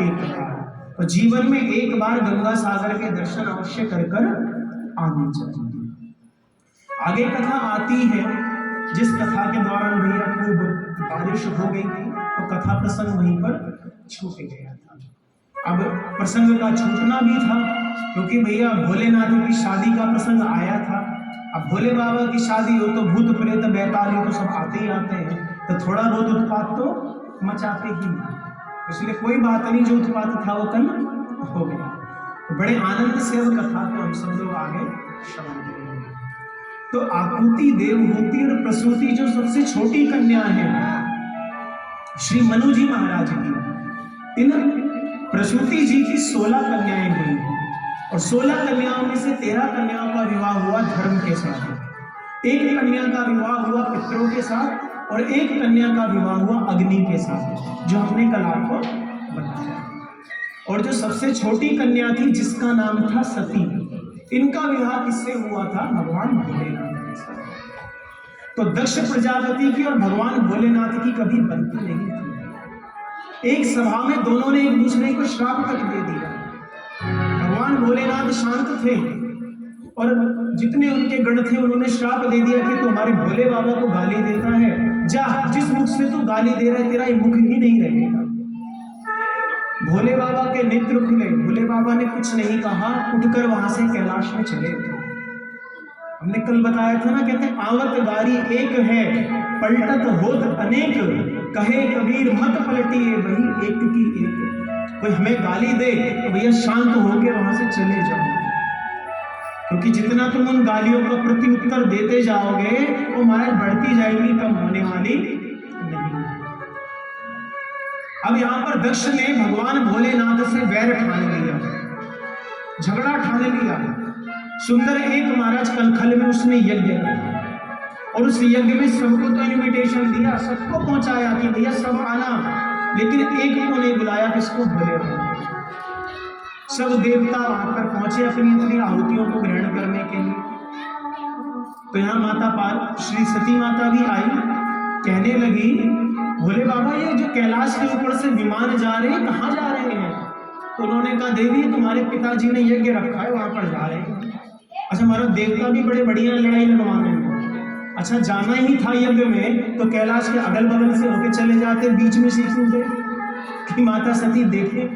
एक बार, तो जीवन में एक बार गंगा सागर के दर्शन अवश्य कर कर आने चाहिए। आगे कथा आती है, जिस कथा के दौरान भैया खूब बारिश हो गई थी, तो कथा प्रसंग वहीं पर छूट गया था। अब प्रसंग का छूटना भी था, क्योंकि भैया भोलेनाथ की शादी का प्रसंग आया था। अब भोले बाबा की शादी हो तो भूत प्रेत बैताली तो सब आते ही आते हैं, तो थोड़ा बहुत उत्पात तो मचाते ही हैं। इसलिए कोई बात नहीं, जो उत्पात था वो कल हो गया। तो बड़े आनंद से अब कथा को हम सब लोग आगे श्रवण करेंगे। तो आकुति, देवहूति और प्रसूति जो सबसे छोटी कन्या है श्री मनु जी महाराज की, इन प्रसूति जी की 16 कन्याएं हुई और 16 कन्याओं में से 13 कन्याओं का विवाह हुआ धर्म के साथ, एक कन्या का विवाह हुआ पितरों के साथ और एक कन्या का विवाह हुआ अग्नि के साथ, जो हमने कल आपको बताया। और जो सबसे छोटी कन्या थी जिसका नाम था सती, इनका विवाह किससे हुआ था? भगवान भोलेनाथ के साथ। तो दक्ष प्रजापति की और भगवान भोलेनाथ की कभी बनती नहीं थी। एक सभा में दोनों ने एक दूसरे को श्राप तक दे दिया। भगवान भोलेनाथ शांत थे और जितने उनके गण थे उन्होंने श्राप दे दिया कि तू हमारे भोले बाबा को गाली देता है, जा, जिस मुख से तू गाली दे रहा है तेरा ये मुख ही नहीं रहेगा। भोले बाबा के नेत्र खुले, भोले बाबा ने कुछ नहीं कहा, उठकर वहां से कैलाश में चले गए। हमने कल बताया था ना, कहते आवत गारी एक है, पलटत होत अनेक, कहे कबीर मत पलटिए वही एक की एक। कोई हमें गाली दे तो भैया शांत होकर वहां से चले जाओ, क्योंकि जितना तुम उन गालियों का प्रति उत्तर देते जाओगे वो महाराज बढ़ती जाएगी, कम होने वाली नहीं। अब यहां पर दक्ष ने भगवान भोलेनाथ से वैर ठान लिया, झगड़ा ठान लिया। सुंदर एक महाराज कलखल में उसने यज्ञ किया और उस यज्ञ में सबको तो इनविटेशन दिया, सबको पहुंचाया कि भैया सब आना, लेकिन एक को नहीं बुलाया, किसको? भोले बाबा। सब देवता वहां पर पहुंचे अपनी अपनी आहुतियों को ग्रहण करने के लिए। तो यहाँ माता पार श्री सती माता भी आई, कहने लगी भोले बाबा ये जो कैलाश के ऊपर से विमान जा रहे हैं, कहाँ जा रहे हैं? तो उन्होंने कहा देवी तुम्हारे पिताजी ने यज्ञ रखा है, वहां पर जा रहे हैं। अच्छा, हमारा देवता भी बड़े बढ़िया लड़ाई लगवाने में। अच्छा, जाना ही था यज्ञ में तो कैलाश के अगल बगल से होके चले जाते, बीच में से क्यों गए कि माता सती देखे?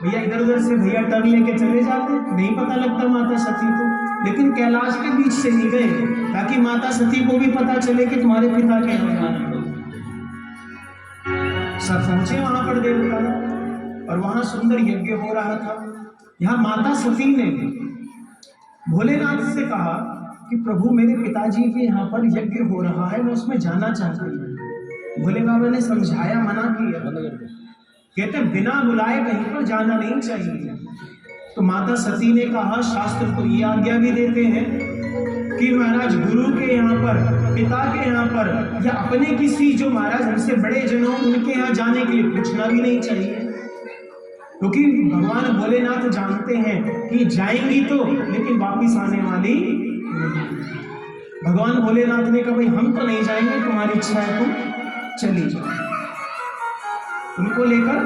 भैया इधर उधर से भैया टर्न लेके चले जाते, नहीं पता लगता माता सती को। लेकिन कैलाश के बीच से नहीं गए ताकि माता सती को भी पता चले कि तुम्हारे पिता के यहाँ जाना है। सब पहुंचे वहां पर देवता और वहां सुंदर यज्ञ हो रहा था। यहाँ माता सती ने भोलेनाथ से कहा कि प्रभु मेरे पिताजी के यहाँ पर यज्ञ हो रहा है, मैं उसमें जाना चाहती हूँ। भोले बाबा ने समझाया, मना किया, कहते बिना बुलाए कहीं पर जाना नहीं चाहिए। तो माता सती ने कहा शास्त्र तो ये आज्ञा भी देते हैं कि महाराज गुरु के यहाँ पर, पिता के यहाँ पर या अपने किसी जो महाराज हमसे बड़े जनों उनके यहाँ जाने के लिए पूछना भी नहीं चाहिए, क्योंकि भगवान भोलेनाथ जानते हैं कि जाएंगी तो लेकिन वापिस आने वाली नहीं। भगवान भोलेनाथ ने कहा भाई हम तो नहीं जाएंगे, तुम्हारी इच्छा है तुम चली जाओ। उनको लेकर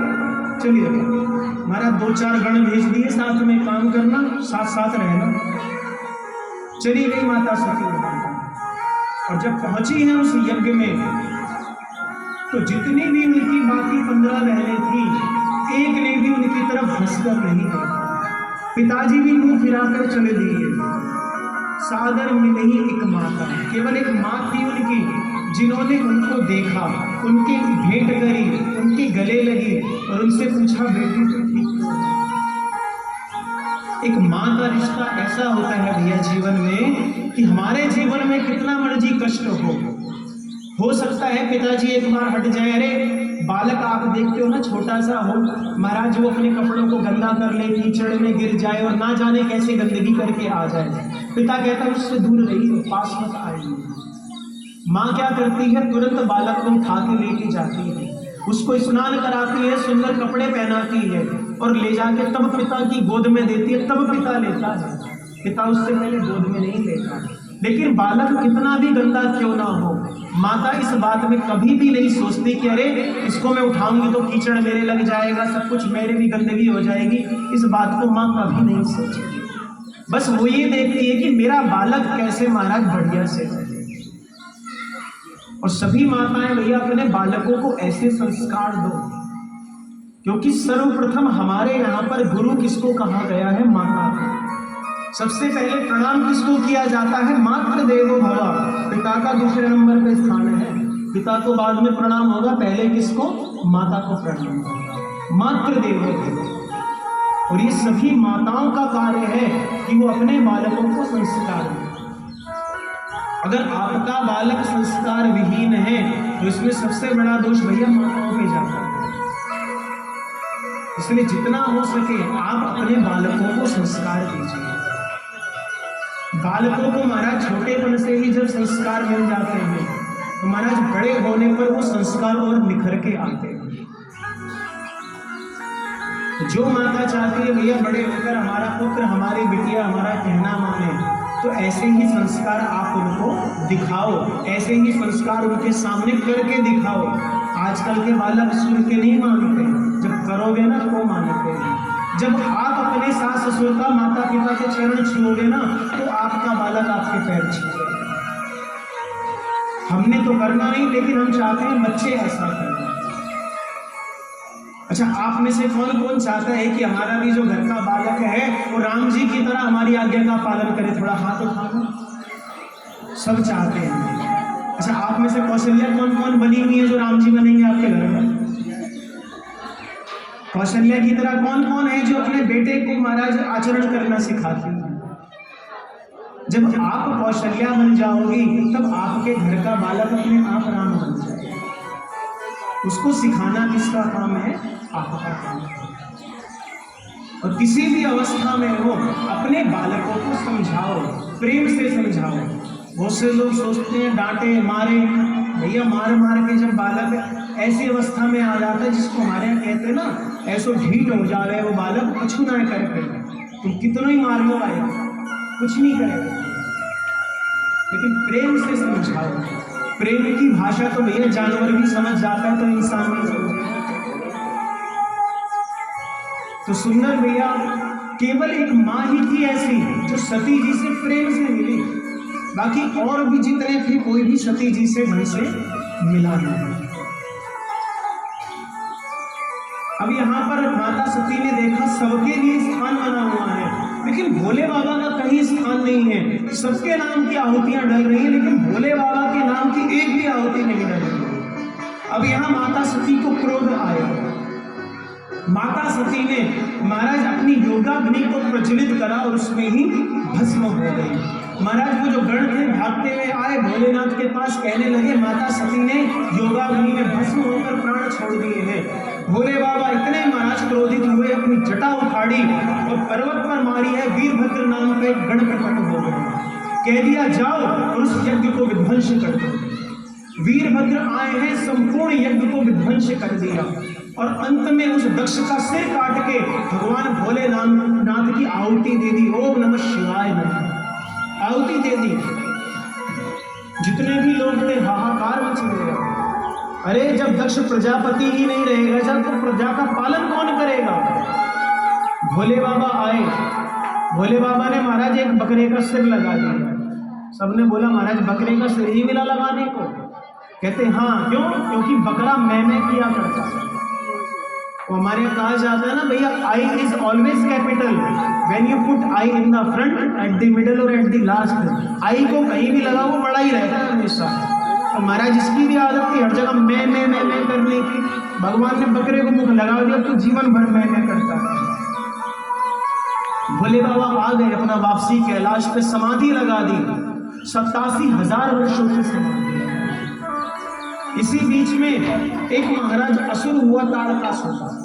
चलिए, महाराज 2-4 गण भेज दिए, साथ में काम करना, साथ साथ रहना। चली गई माता सती और जब पहुंची है उस यज्ञ में तो जितनी भी उनकी बाकी 15 बहनें थी, एक ने भी उनकी तरफ हंसकर नहीं देखा। पिताजी भी मुंह फिराकर चले दिए। सादर में नहीं एक माता, केवल एक माँ थी उनकी, जिन्होंने उनको देखा, उनके भेंट करी, उनके गले लगी और उनसे पूछा बेटी तुम ठीक हो? एक माँ का रिश्ता ऐसा होता है भैया जीवन में कि हमारे जीवन में कितना मर्जी कष्ट हो सकता है पिताजी एक बार हट जाए। अरे बालक आप देखते हो ना, छोटा सा हो महाराज, वो अपने कपड़ों को गंदा कर ले, कीचड़ में गिर जाए और ना जाने कैसे गंदगी करके आ जाए, पिता कहता है उससे दूर रहिए, पास मत आइए। माँ क्या करती है, तुरंत बालक को उठा के लेके जाती है, उसको स्नान कराती है, सुंदर कपड़े पहनाती है और ले जाके तब पिता की गोद में देती है, तब पिता लेता है। पिता उससे पहले गोद में नहीं लेता। लेकिन बालक कितना भी गंदा क्यों ना हो, माता इस बात में कभी भी नहीं सोचती कि अरे इसको मैं उठाऊंगी तो कीचड़ मेरे लग जाएगा, सब कुछ मेरे भी गंदगी हो जाएगी। इस बात को माँ कभी नहीं सोचेगी। बस वो ये देखती है कि मेरा बालक कैसे महाराज बढ़िया से रहे। और सभी माताएं भैया अपने बालकों को ऐसे संस्कार दो, क्योंकि सर्वप्रथम हमारे यहाँ पर गुरु किसको कहा गया है? माता को। सबसे पहले प्रणाम किसको किया जाता है? मातृ देवो भव। पिता का दूसरे नंबर पे स्थान है, पिता को बाद में प्रणाम होगा, पहले किसको? माता को प्रणाम होगा। मातृ देवो भव। और ये सभी माताओं का कार्य है कि वो अपने बालकों को संस्कार दें। अगर आपका बालक संस्कार विहीन है तो इसमें सबसे बड़ा दोष भैया माताओं पे जाता है। इसलिए जितना हो सके आप अपने बालकों को संस्कार दीजिए। बालकों को महाराज छोटेपन से ही जब संस्कार मिल जाते हैं तो महाराज बड़े होने पर वो संस्कार और निखर के आते हैं। जो माता चाहती है भैया बड़े होकर हमारा पुत्र हमारी बिटिया हमारा कहना माने, तो ऐसे ही संस्कार आप उनको दिखाओ, ऐसे ही संस्कार उनके सामने करके दिखाओ। आजकल के बालक सुन के नहीं मानते, जब करोगे ना तो मानते हैं। जब आप अपने सास ससुर का माता पिता के चरण छूओगे ना तो आपका बालक आपके पैर छूएगा। हमने तो करना नहीं, लेकिन हम चाहते हैं बच्चे ऐसा करें। अच्छा, आप में से कौन कौन चाहता है कि हमारा भी जो घर का बालक है वो राम जी की तरह हमारी आज्ञा का पालन करे? थोड़ा हाथ उठाओ। सब चाहते हैं। अच्छा, आप में से कौशल्या कौन कौन बनी हुई है जो राम जी बनेंगे आपके घर में? कौशल्या की तरह कौन कौन है जो अपने बेटे को महाराज आचरण करना सिखाती है? जब आप कौशल्या बन जाओगी तब आपके घर का बालक अपने आप राम बन जाएगा। उसको सिखाना किसका काम है? आपका काम है। और किसी भी अवस्था में हो अपने बालकों को समझाओ, प्रेम से समझाओ। बहुत से लोग सोचते हैं डांटे मारे, भैया मार मार के जब बालक ऐसी अवस्था में आ जाता है जिसको हमारे यहाँ कहते हैं ना ऐसो ढीठ हो जावे वो बालक, कुछ ना करे, तुम कितना ही मार लो भाई कुछ नहीं करेगा। लेकिन प्रेम से समझाओ। प्रेम की भाषा तो भैया जानवर भी समझ जाता है तो इंसान नहीं समझेगा। तो सुंदर भैया केवल एक माँ ही थी ऐसी जो सती जी से प्रेम से मिली, बाकी और भी जितने थे कोई भी सती जी से ढंग से मिला नहीं। अब यहाँ पर माता सती ने देखा सबके लिए स्थान बना हुआ है, लेकिन भोले बाबा का कहीं स्थान नहीं है। सबके नाम की आहुतियां डल रही हैं, लेकिन भोले बाबा के नाम की एक भी आहुति नहीं डल रही। अब यहाँ माता सती को क्रोध आया। माता सती ने महाराज अपनी योगाग्नि को प्रज्वलित करा और उसमें ही भस्म हो गई। महाराज वो जो गण थे भागते हुए आए भोलेनाथ के पास, कहने लगे माता सती ने योगाग्नि में भस्म होकर प्राण छोड़ दिए हैं। भोले बाबा इतने महाराज क्रोधित हुए, अपनी जटा उखाड़ी और पर्वत पर मारी है। वीरभद्र नाम का एक गण प्रकट हो गया, कह दिया जाओ और उस यज्ञ को विध्वंस कर दो। वीरभद्र आए हैं, संपूर्ण यज्ञ को विध्वंस कर दिया और अंत में उस दक्ष का सिर काट के भगवान भोलेनाथ की आहुति दे दी। ओम नमः शिवाय नमः आहुति दे दी। जितने भी लोग थे हाहाकार मच गया। अरे जब दक्ष प्रजापति ही नहीं रहेगा, जब तो प्रजा का पालन कौन करेगा? भोले बाबा आए, भोले बाबा ने महाराज एक बकरे का सिर लगा दिया। सबने बोला महाराज बकरे का सिर ही मिला लगाने को? कहते हाँ, क्यों? क्योंकि बकरा मैं किया करता है। तो हमारे यहाँ कहा जाता है ना भैया, I is always capital when you put I in the front, at the middle और एट द लास्ट। आई को कहीं भी लगाओ वो बड़ा ही रहता है हमेशा। तो महाराज इसकी भी आदत थी हर जगह मैं करने की। भगवान ने बकरे को मुख लगा दिया तो जीवन भर मैं करता है। भोले बाबा आ गए, अपना वापसी कैलाश पे समाधि लगा दी। 87,000 वर्षों की समाधि। इसी बीच में एक महाराज असुर हुआ ताड़कासुर।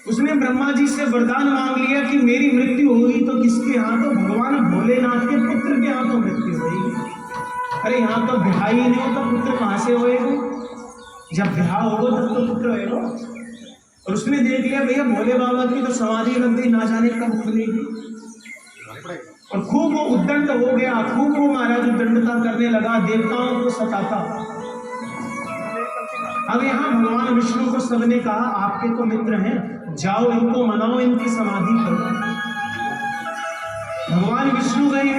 उसने ब्रह्मा जी से वरदान मांग लिया कि मेरी मृत्यु हुई तो किसके हाथों? भगवान भोलेनाथ के पुत्र के हाथों मृत्यु हुई। अरे यहाँ तो ब्याह ही नहीं हो तो पुत्र कहाँ से होएगा? जब ब्याह होगा तब तो पुत्र होएगा। और उसने देख लिया भैया भोले बाबा की तो समाधि लग गई, ना जाने कब खुलेगी। और खूब वो उद्दंड हो गया, खूब वो महाराज उद्दंडता करने लगा, देवताओं को सताता। अब यहाँ भगवान विष्णु को सबने कहा आपके तो मित्र हैं, जाओ इनको मनाओ, इनकी समाधि करो। भगवान विष्णु गए